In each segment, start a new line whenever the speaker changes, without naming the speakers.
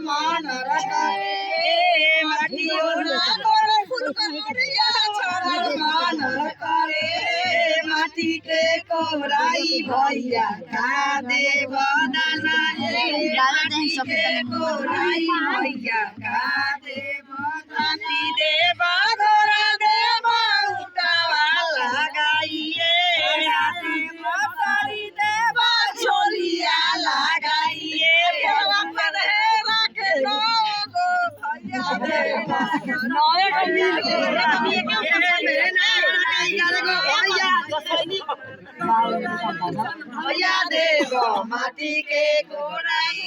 मन रखे माटी मन करे माटी के कोराई भैया का देव दाना माटी के कोराई भैया का देव माटी देव घोड़ा देव उठावा लगाइए मसारी देव झोलिया लगाइए भैया देव माटी के कोराई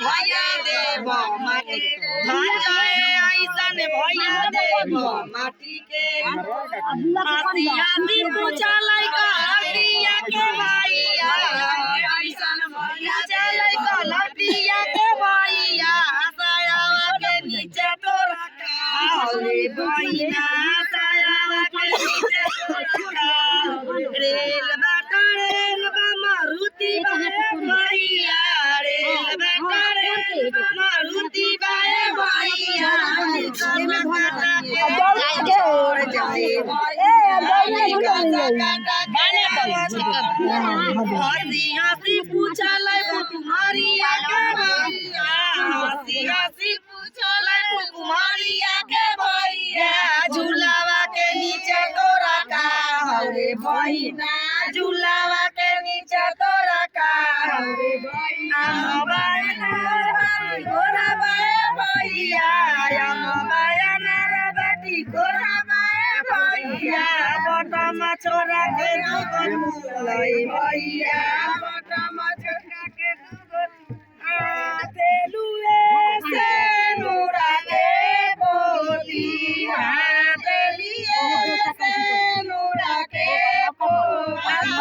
भैया देव माटी ऐसन भैया देव माटी के आसियाती पूछा लइका लटिया के भैया ऐसन भैया लइका लटिया के भैया सायावा के नीचे तोरा रे बहिना सायावा के नीचे तोरा रेल बा मारुति भैया रेल मारुति भैया छोड़ जाए हंसी हंसी पूछल कुमारिया के भैया हंसी हंसी पूछल कुमारिया के भैया झूलावा के नीचे तोरा का रे बहिना झूलावा के नीचे तोरा का रे बहिना घोड़ा भैया घोड़ा भैया बटम छोरा के भैया बटम छोरा के तेलुए से नूरा के बोली तेलिए से नूरा के बोली